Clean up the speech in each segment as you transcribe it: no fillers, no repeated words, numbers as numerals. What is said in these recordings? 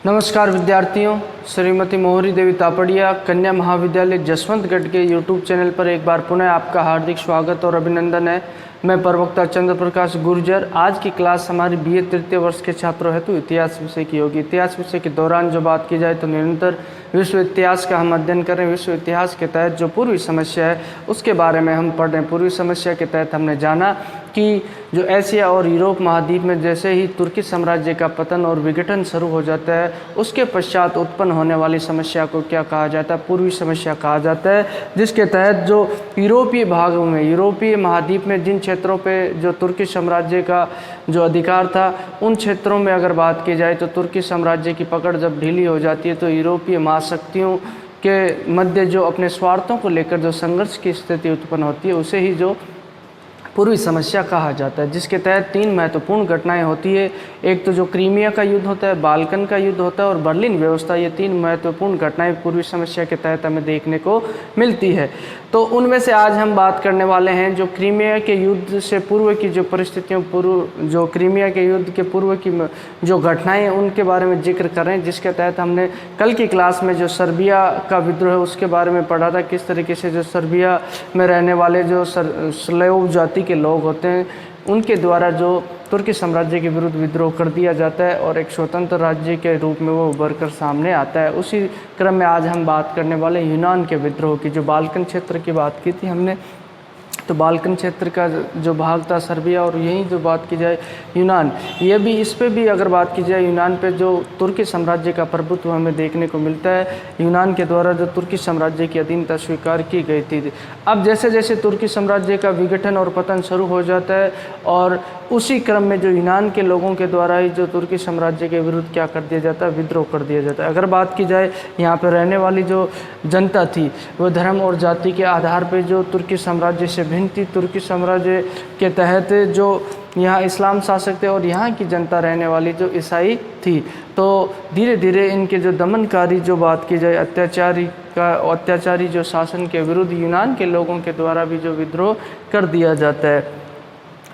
नमस्कार विद्यार्थियों, श्रीमती मोहरी देवी तापड़िया कन्या महाविद्यालय जसवंतगढ़ के यूट्यूब चैनल पर एक बार पुनः आपका हार्दिक स्वागत और अभिनंदन है। मैं प्रवक्ता चंद्र प्रकाश गुर्जर। आज की क्लास हमारी बीए तृतीय वर्ष के छात्रों हेतु इतिहास विषय की होगी। इतिहास विषय के दौरान जो बात की जाए तो निरंतर विश्व इतिहास का हम अध्ययन करें। विश्व इतिहास के तहत जो पूर्वी समस्या है उसके बारे में हम पढ़ रहे हैं। पूर्वी समस्या के तहत हमने जाना कि जो एशिया और यूरोप महाद्वीप में जैसे ही तुर्की साम्राज्य का पतन और विघटन शुरू हो जाता है उसके पश्चात उत्पन्न होने वाली समस्या को क्या कहा जाता है? पूर्वी समस्या कहा जाता है, जिसके तहत जो यूरोपीय भागों में, यूरोपीय महाद्वीप में जिन क्षेत्रों पे जो तुर्की साम्राज्य का जो अधिकार था उन क्षेत्रों में अगर बात की जाए तो तुर्की साम्राज्य की पकड़ जब ढीली हो जाती है तो यूरोपीय महाशक्तियों के मध्य जो अपने स्वार्थों को लेकर जो संघर्ष की स्थिति उत्पन्न होती है उसे ही जो पूर्वी समस्या कहा जाता है, जिसके तहत तीन महत्वपूर्ण घटनाएं होती है। एक तो जो क्रीमिया का युद्ध होता है, बाल्कन का युद्ध होता है और बर्लिन व्यवस्था। ये तीन महत्वपूर्ण घटनाएं पूर्वी समस्या के तहत हमें देखने को मिलती है। तो उनमें से आज हम बात करने वाले हैं जो क्रीमिया के युद्ध से पूर्व की जो परिस्थितियों, जो क्रीमिया के युद्ध के पूर्व की जो घटनाएं हैं उनके बारे में जिक्र कर रहे हैं, जिसके तहत हमने कल की क्लास में जो सर्बिया का विद्रोह है उसके बारे में पढ़ा था। किस तरीके से जो सर्बिया में रहने वाले जो स्लेव जाति के लोग होते हैं उनके द्वारा जो तुर्की साम्राज्य के विरुद्ध विद्रोह कर दिया जाता है और एक स्वतंत्र राज्य के रूप में वो उभर कर सामने आता है। उसी क्रम में आज हम बात करने वाले यूनान के विद्रोह की। जो बाल्कन क्षेत्र की बात की थी हमने, तो बाल्कन क्षेत्र का जो भाग था सर्बिया, और यहीं जो बात की जाए यूनान, ये भी, इस पे भी अगर बात की जाए यूनान पे जो तुर्की साम्राज्य का प्रभुत्व हमें देखने को मिलता है। यूनान के द्वारा जो तुर्की साम्राज्य की अधीनता स्वीकार की गई थी। अब जैसे जैसे तुर्की साम्राज्य का विघटन और पतन शुरू हो जाता है और उसी क्रम में जो यूनान के लोगों के द्वारा ही जो तुर्की साम्राज्य के विरुद्ध क्या कर दिया जाता है, विद्रोह कर दिया जाता है। अगर बात की जाए यहाँ पर रहने वाली जो जनता थी वो धर्म और जाति के आधार पर जो तुर्की साम्राज्य से भिन्न थी। तुर्की साम्राज्य के तहत जो यहाँ इस्लाम शासक थे और यहाँ की जनता रहने वाली जो ईसाई थी। तो धीरे धीरे इनके जो दमनकारी जो बात की जाए अत्याचारी जो शासन के विरुद्ध यूनान के लोगों के द्वारा भी जो विद्रोह कर दिया जाता है।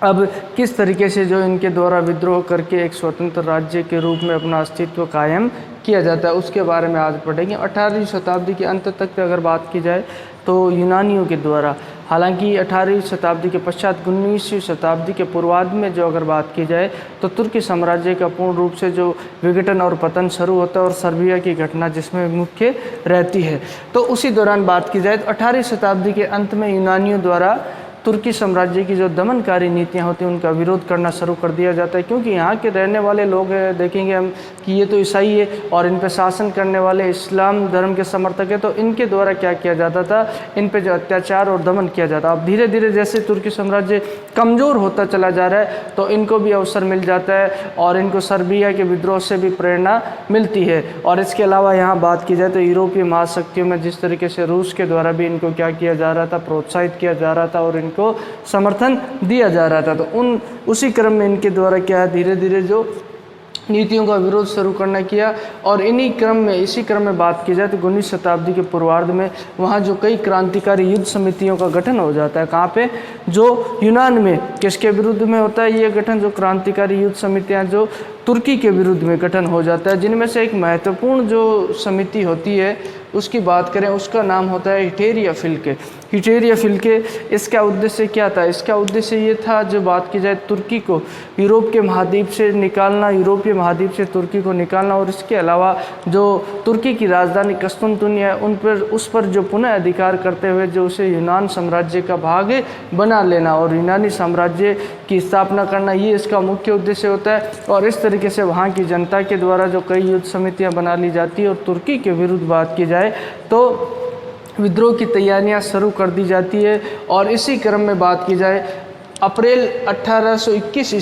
अब किस तरीके से जो इनके द्वारा विद्रोह करके एक स्वतंत्र राज्य के रूप में अपना अस्तित्व कायम किया जाता है उसके बारे में आज पढ़ेंगे। 18वीं शताब्दी के अंत तक अगर बात की जाए तो यूनानियों के द्वारा, हालांकि 18वीं शताब्दी के पश्चात 19वीं शताब्दी के पूर्वार्ध में जो अगर बात की जाए तो तुर्की साम्राज्य का पूर्ण रूप से जो विघटन और पतन शुरू होता है और सर्बिया की घटना जिसमें मुख्य रहती है। तो उसी दौरान बात की जाए तो 18वीं शताब्दी के अंत में यूनानियों द्वारा तुर्की साम्राज्य की जो दमनकारी नीतियां होती हैं उनका विरोध करना शुरू कर दिया जाता है, क्योंकि यहाँ के रहने वाले लोग देखेंगे हम कि ये तो ईसाई है और इन पर शासन करने वाले इस्लाम धर्म के समर्थक है। तो इनके द्वारा क्या किया जाता था, इन पे जो अत्याचार और दमन किया जाता। अब धीरे धीरे जैसे तुर्की साम्राज्य कमज़ोर होता चला जा रहा है तो इनको भी अवसर मिल जाता है और इनको सर्बिया के विद्रोह से भी प्रेरणा मिलती है। और इसके अलावा यहाँ बात की जाए तो यूरोपीय महाशक्तियों में जिस तरीके से रूस के द्वारा भी इनको क्या किया जा रहा था, प्रोत्साहित किया जा रहा था और को समर्थन दिया जा रहा था। तो उसी क्रम में इनके द्वारा क्या है, धीरे धीरे जो नीतियों का विरोध शुरू करना किया। और इसी क्रम में बात की जाए तो 19वीं शताब्दी के पूर्वार्ध में वहाँ जो कई क्रांतिकारी युद्ध समितियों का गठन हो जाता है। कहाँ पे? जो यूनान में। किसके विरुद्ध में होता है ये गठन? जो क्रांतिकारी युद्ध समितियाँ जो तुर्की के विरुद्ध में गठन हो जाता है, जिनमें से एक महत्वपूर्ण जो समिति होती है उसकी बात करें, उसका नाम होता है हिटेरिया फिल्के। हिटेरिया फिल्के, इसका उद्देश्य क्या था? इसका उद्देश्य ये था, जो बात की जाए तुर्की को यूरोप के महाद्वीप से निकालना, यूरोपीय महाद्वीप से तुर्की को निकालना, और इसके अलावा जो तुर्की की राजधानी कस्तुनतुनिया है उस पर जो पुनः अधिकार करते हुए जो उसे यूनान साम्राज्य का भाग बना लेना और यूनानी साम्राज्य की स्थापना करना, ये इसका मुख्य उद्देश्य होता है। और इस तरीके से वहाँ की जनता के द्वारा जो कई युद्ध समितियाँ बना ली जाती है और तुर्की के विरुद्ध बात की जाए तो विद्रोह की तैयारियां शुरू कर दी जाती है। और इसी क्रम में बात की जाए अप्रैल 1821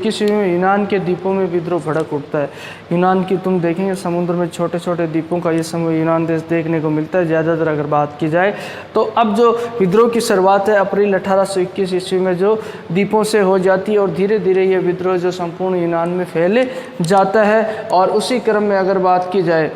ईस्वी में यूनान के द्वीपों में विद्रोह भड़क उठता है। यूनान की तुम देखेंगे समुद्र में छोटे छोटे द्वीपों का ये समूह यूनान देश देखने को मिलता है ज़्यादातर अगर बात की जाए तो। अब जो विद्रोह की शुरुआत है अप्रैल 1821 ईस्वी में जो द्वीपों से हो जाती है और धीरे धीरे ये विद्रोह जो संपूर्ण यूनान में फैले जाता है। और उसी क्रम में अगर बात की जाए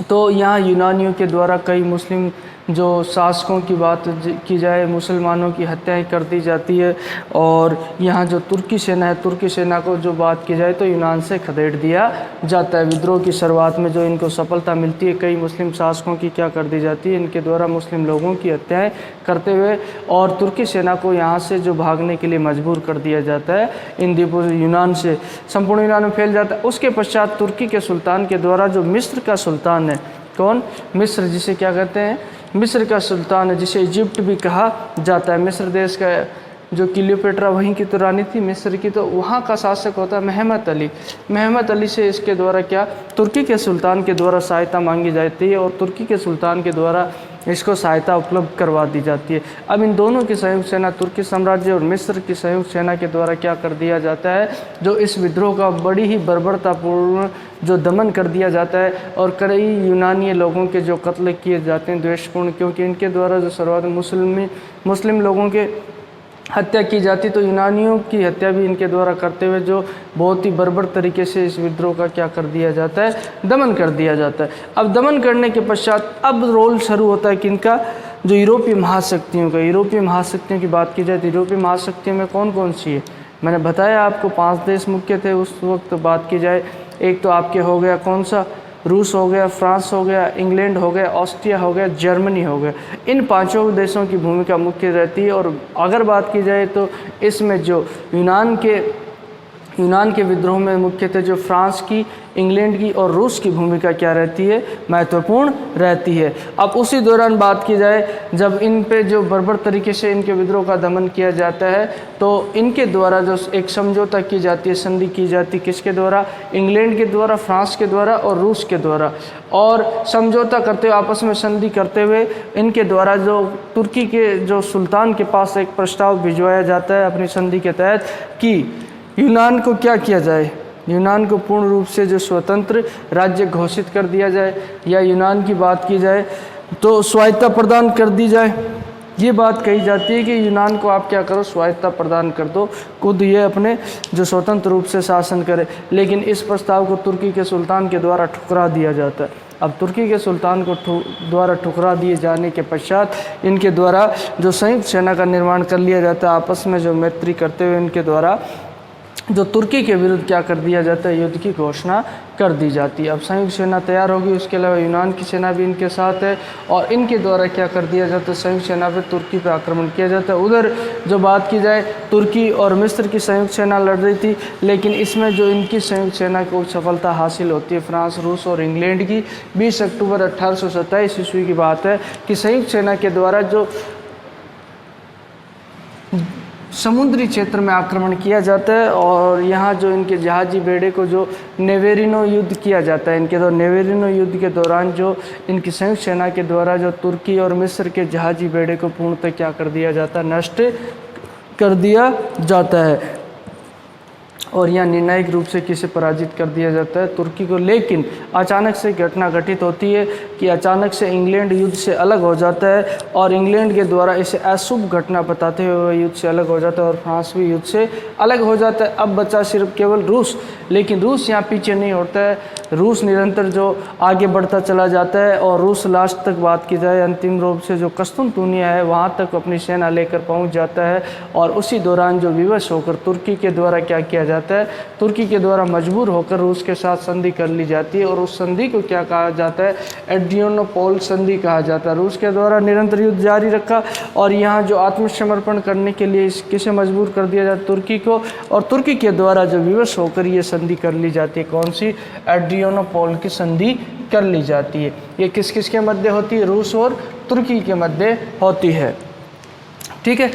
तो यहाँ यूनानियों के द्वारा कई मुस्लिम जो शासकों की बात की जाए, मुसलमानों की हत्याएं कर दी जाती है। और यहाँ जो तुर्की सेना है, तुर्की सेना को जो बात की जाए तो यूनान से खदेड़ दिया जाता है। विद्रोह की शुरुआत में जो इनको सफलता मिलती है, कई मुस्लिम शासकों की क्या कर दी जाती है, इनके द्वारा मुस्लिम लोगों की हत्याएं करते हुए, और तुर्की सेना को यहाँ से जो भागने के लिए मजबूर कर दिया जाता है। इन द्वीपों यूनान से संपूर्ण यूनान में फैल जाता है। उसके पश्चात तुर्की के सुल्तान के द्वारा जो मिस्र का सुल्तान है, कौन? मिस्र, जिसे क्या कहते हैं? मिस्र का सुल्तान है, जिसे इजिप्ट भी कहा जाता है। मिस्र देश का जो क्लियोपेट्रा वहीं की तो रानी थी मिस्र की, तो वहाँ का शासक होता है मेहमत अली। मेहमत अली से इसके द्वारा क्या, तुर्की के सुल्तान के द्वारा सहायता मांगी जाती है, और तुर्की के सुल्तान के द्वारा इसको सहायता उपलब्ध करवा दी जाती है। अब इन दोनों की संयुक्त सेना, तुर्की साम्राज्य और मिस्र की संयुक्त सेना के द्वारा क्या कर दिया जाता है, जो इस विद्रोह का बड़ी ही बर्बरतापूर्ण जो दमन कर दिया जाता है, और कई यूनानी लोगों के जो कत्ल किए जाते हैं द्वेषपूर्ण, क्योंकि इनके द्वारा जो शुरुआत में मुस्लिम लोगों के हत्या की जाती, तो यूनानियों की हत्या भी इनके द्वारा करते हुए जो बहुत ही बर्बर तरीके से इस विद्रोह का क्या कर दिया जाता है, दमन कर दिया जाता है। अब दमन करने के पश्चात अब रोल शुरू होता है किनका, जो यूरोपीय महाशक्तियों का। यूरोपीय महाशक्तियों की बात की जाए तो यूरोपीय महाशक्तियों में कौन कौन सी है, मैंने बताया आपको 5 देश मुख्य थे उस वक्त। बात की जाए, एक तो आपके हो गया कौन सा, रूस हो गया, फ्रांस हो गया, इंग्लैंड हो गया, ऑस्ट्रिया हो गया, जर्मनी हो गया। इन 5 देशों की भूमिका मुख्य रहती है। और अगर बात की जाए तो इसमें जो यूनान के विद्रोह में मुख्य थे जो फ्रांस की, इंग्लैंड की और रूस की भूमिका क्या रहती है, महत्वपूर्ण रहती है। अब उसी दौरान बात की जाए, जब इन पे जो बर्बर तरीके से इनके विद्रोह का दमन किया जाता है, तो इनके द्वारा जो एक समझौता की जाती है, संधि की जाती है, किसके द्वारा, इंग्लैंड के द्वारा, फ्रांस के द्वारा और रूस के द्वारा। और समझौता करते हुए, आपस में संधि करते हुए, इनके द्वारा जो तुर्की के जो सुल्तान के पास एक प्रस्ताव भिजवाया जाता है अपनी संधि के तहत कि यूनान को क्या किया जाए, यूनान को पूर्ण रूप से जो स्वतंत्र राज्य घोषित कर दिया जाए, या यूनान की बात की जाए तो स्वायत्तता प्रदान कर दी जाए। ये बात कही जाती है कि यूनान को आप क्या करो, स्वायत्तता प्रदान कर दो, खुद ये अपने जो स्वतंत्र रूप से शासन करे। लेकिन इस प्रस्ताव को तुर्की के सुल्तान के द्वारा ठुकरा दिया जाता है। अब तुर्की के सुल्तान को द्वारा ठुकरा दिए जाने के पश्चात इनके द्वारा जो संयुक्त सेना का निर्माण कर लिया जाता है, आपस में जो मैत्री करते हुए इनके द्वारा जो तुर्की के विरुद्ध क्या कर दिया जाता है, युद्ध की घोषणा कर दी जाती है। अब संयुक्त सेना तैयार होगी, उसके अलावा यूनान की सेना भी इनके साथ है, और इनके द्वारा क्या कर दिया जाता है, संयुक्त सेना पे तुर्की पे आक्रमण किया जाता है। उधर जो बात की जाए, तुर्की और मिस्र की संयुक्त सेना लड़ रही थी, लेकिन इसमें जो इनकी संयुक्त सेना को सफलता हासिल होती है, फ्रांस, रूस और इंग्लैंड की। 20 अक्टूबर 1827 ईस्वी की बात है कि संयुक्त सेना के द्वारा जो समुद्री क्षेत्र में आक्रमण किया जाता है, और यहाँ जो इनके जहाजी बेड़े को जो नेवेरिनो युद्ध किया जाता है, इनके तो नेवेरिनो युद्ध के दौरान जो इनकी संयुक्त सेना के द्वारा जो तुर्की और मिस्र के जहाजी बेड़े को पूर्णतः क्या कर दिया जाता है, नष्ट कर दिया जाता है, और यहाँ निर्णायक रूप से किसे पराजित कर दिया जाता है, तुर्की को। लेकिन अचानक से घटना घटित होती है कि अचानक से इंग्लैंड युद्ध से अलग हो जाता है, और इंग्लैंड के द्वारा इसे अशुभ घटना बताते हुए युद्ध से अलग हो जाता है, और फ्रांस भी युद्ध से अलग हो जाता है। अब बचा सिर्फ केवल रूस, लेकिन रूस यहाँ पीछे नहीं होता है। रूस निरंतर जो आगे बढ़ता चला जाता है, और रूस लास्ट तक बात की जाए अंतिम रूप से जो कस्तुनतुनिया है वहाँ तक अपनी सेना लेकर पहुँच जाता है। और उसी दौरान जो विवश होकर तुर्की के द्वारा क्या किया जाता है, तुर्की के द्वारा मजबूर होकर रूस के साथ संधि कर ली जाती है, और उस संधि को क्या कहा जाता है, एड्रियानोपोल संधि कहा जाता है। रूस के द्वारा निरंतर युद्ध जारी रखा, और यहाँ जो आत्मसमर्पण करने के लिए किसे मजबूर कर दिया जाता है, तुर्की को, और तुर्की के द्वारा जो विवश होकर ये संधि कर ली जाती है, कौन सी, एड्रियानोपोल की संधि कर ली जाती है। ये किस किस के मध्य होती है, रूस और तुर्की के मध्य होती है। ठीक है,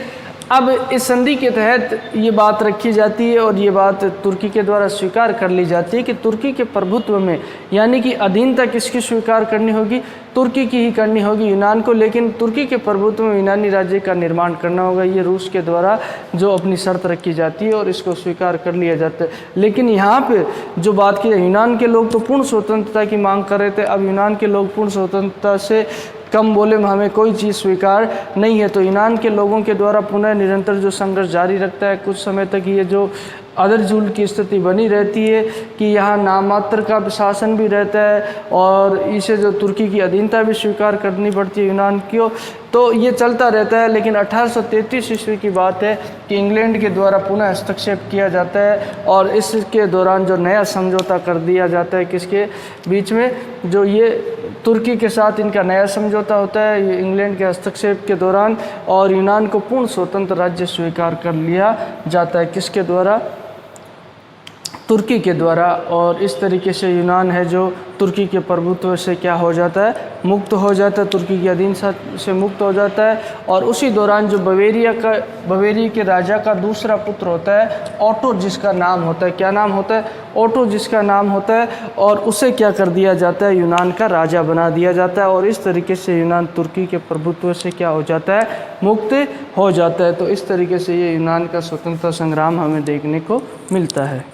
अब इस संधि के तहत ये बात रखी जाती है, और ये बात तुर्की के द्वारा स्वीकार कर ली जाती है कि तुर्की के प्रभुत्व में, यानी कि अधीनता किसकी स्वीकार करनी होगी, तुर्की की ही करनी होगी यूनान को, लेकिन तुर्की के प्रभुत्व में यूनानी राज्य का निर्माण करना होगा। ये रूस के द्वारा जो अपनी शर्त रखी जाती है, और इसको स्वीकार कर लिया जाता है। लेकिन यहाँ पे जो बात की जाए, यूनान के लोग तो पूर्ण स्वतंत्रता की मांग कर रहे थे। अब यूनान के लोग पूर्ण स्वतंत्रता से कम बोले में हमें कोई चीज़ स्वीकार नहीं है, तो यूनान के लोगों के द्वारा पुनः निरंतर जो संघर्ष जारी रखता है। कुछ समय तक ये जो अदर जुल की स्थिति बनी रहती है कि यहाँ नामात्र का शासन भी रहता है और इसे जो तुर्की की अधीनता भी स्वीकार करनी पड़ती है यूनान की, तो ये चलता रहता है। लेकिन 1833 ईस्वी की बात है कि इंग्लैंड के द्वारा पुनः हस्तक्षेप किया जाता है और इसके दौरान जो नया समझौता कर दिया जाता है किसके बीच में, जो ये तुर्की के साथ इनका नया समझौता होता है ये इंग्लैंड के हस्तक्षेप के दौरान, और यूनान को पूर्ण स्वतंत्र राज्य स्वीकार कर लिया जाता है किसके द्वारा, तुर्की के द्वारा। और इस तरीके से यूनान है जो तुर्की के प्रभुत्व से क्या हो जाता है, मुक्त हो जाता है, तुर्की की अधीनता से मुक्त हो जाता है। और उसी दौरान जो बवेरिया के राजा का दूसरा पुत्र होता है ओटो, जिसका नाम होता है, क्या नाम होता है, ओटो जिसका नाम होता है, और उसे क्या कर दिया जाता है, यूनान का राजा बना दिया जाता है। और इस तरीके से यूनान तुर्की के प्रभुत्व से क्या हो जाता है, मुक्त हो जाता है। तो इस तरीके से ये यूनान का स्वतंत्रता संग्राम हमें देखने को मिलता है।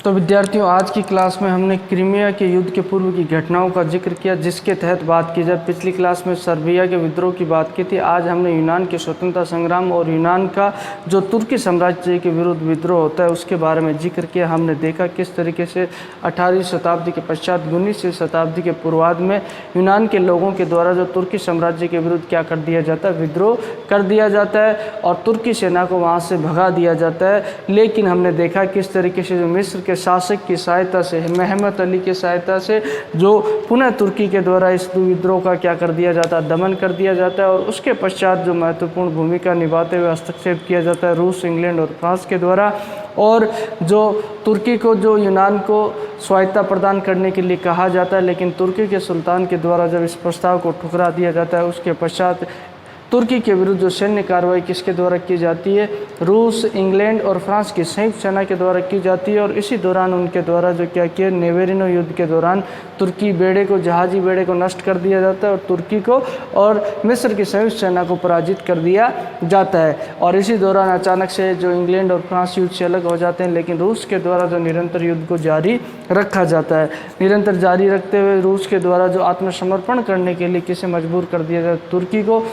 तो विद्यार्थियों, आज की क्लास में हमने क्रीमिया के युद्ध के पूर्व की घटनाओं का जिक्र किया, जिसके तहत बात की जाए, पिछली क्लास में सर्बिया के विद्रोह की बात की थी। आज हमने यूनान के स्वतंत्रता संग्राम और यूनान का जो तुर्की साम्राज्य के विरुद्ध विद्रोह होता है उसके बारे में जिक्र किया। हमने देखा किस तरीके से 18वीं शताब्दी के पश्चात 19वीं शताब्दी के पूर्वार्ध में यूनान के लोगों के द्वारा जो तुर्की साम्राज्य के विरुद्ध क्या कर दिया जाता है, विद्रोह कर दिया जाता है और तुर्की सेना को वहाँ से भगा दिया जाता है। लेकिन हमने देखा किस तरीके से जो मिस्र के शासक की सहायता से, मेहमत अली की सहायता से, जो पुनः तुर्की के द्वारा इस विद्रोह का क्या कर दिया जाता है, दमन कर दिया जाता है। और उसके पश्चात जो महत्वपूर्ण भूमिका निभाते हुए हस्तक्षेप किया जाता है रूस, इंग्लैंड और फ्रांस के द्वारा। और जो तुर्की को, जो यूनान को स्वायत्ता प्रदान करने के लिए कहा जाता है, लेकिन तुर्की के सुल्तान के द्वारा जब इस प्रस्ताव को ठुकरा दिया जाता है, उसके पश्चात तुर्की के विरुद्ध जो सैन्य कार्रवाई किसके द्वारा की जाती है, रूस, इंग्लैंड और फ्रांस की संयुक्त सेना के द्वारा की जाती है। और इसी दौरान उनके द्वारा जो क्या किया, नेवेरिनो युद्ध के दौरान तुर्की बेड़े को, जहाजी बेड़े को नष्ट कर दिया जाता है और तुर्की को और मिस्र की संयुक्त सेना को पराजित कर दिया जाता है। और इसी दौरान अचानक से जो इंग्लैंड और फ्रांस युद्ध से अलग हो जाते हैं, लेकिन रूस के द्वारा जो निरंतर युद्ध को जारी रखा जाता है। निरंतर जारी रखते हुए रूस के द्वारा जो आत्मसमर्पण करने के लिए किसे मजबूर कर दिया जाता है, तुर्की को।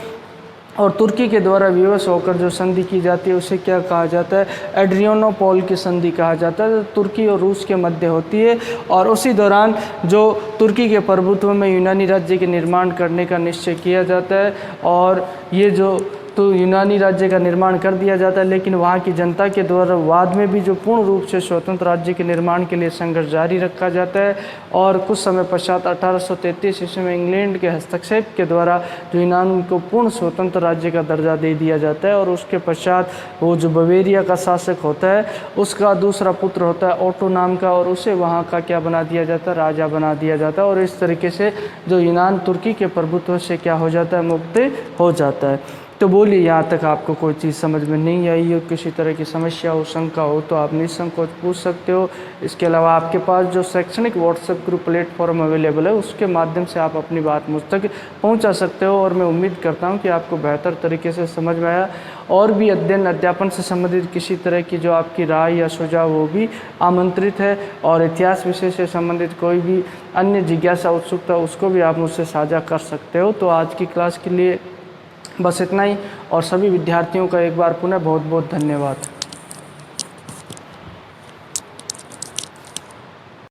और तुर्की के द्वारा विवश होकर जो संधि की जाती है उसे क्या कहा जाता है, एड्रियानोपोल की संधि कहा जाता है, तुर्की और रूस के मध्य होती है। और उसी दौरान जो तुर्की के प्रभुत्व में यूनानी राज्य के निर्माण करने का निश्चय किया जाता है और ये जो तो यूनानी राज्य का निर्माण कर दिया जाता है। लेकिन वहाँ की जनता के द्वारा बाद में भी जो पूर्ण रूप से स्वतंत्र राज्य के निर्माण के लिए संघर्ष जारी रखा जाता है। और कुछ समय पश्चात 1833 ईस्वी में इंग्लैंड के हस्तक्षेप के द्वारा जो यूनान को पूर्ण स्वतंत्र राज्य का दर्जा दे दिया जाता है। और उसके पश्चात वो जो बवेरिया का शासक होता है उसका दूसरा पुत्र होता है ओटो नाम का, और उसे वहाँ का क्या बना दिया जाता है, राजा बना दिया जाता है। और इस तरीके से जो यूनान तुर्की के प्रभुत्व से क्या हो जाता है, मुक्त हो जाता है। तो बोलिए, यहाँ तक आपको कोई चीज़ समझ में नहीं आई हो, किसी तरह की समस्या हो, शंका हो, तो आप निसंकोच पूछ सकते हो। इसके अलावा आपके पास जो शैक्षणिक व्हाट्सएप ग्रुप प्लेटफॉर्म अवेलेबल है उसके माध्यम से आप अपनी बात मुझ तक पहुँचा सकते हो। और मैं उम्मीद करता हूँ कि आपको बेहतर तरीके से समझ में आया। और भी अध्ययन अध्यापन से संबंधित किसी तरह की जो आपकी राय या सुझाव वो भी आमंत्रित है। और इतिहास विषय से संबंधित कोई भी अन्य जिज्ञासा, उत्सुकता, उसको भी आप मुझसे साझा कर सकते हो। तो आज की क्लास के लिए बस इतना ही, और सभी विद्यार्थियों का एक बार पुनः बहुत बहुत धन्यवाद।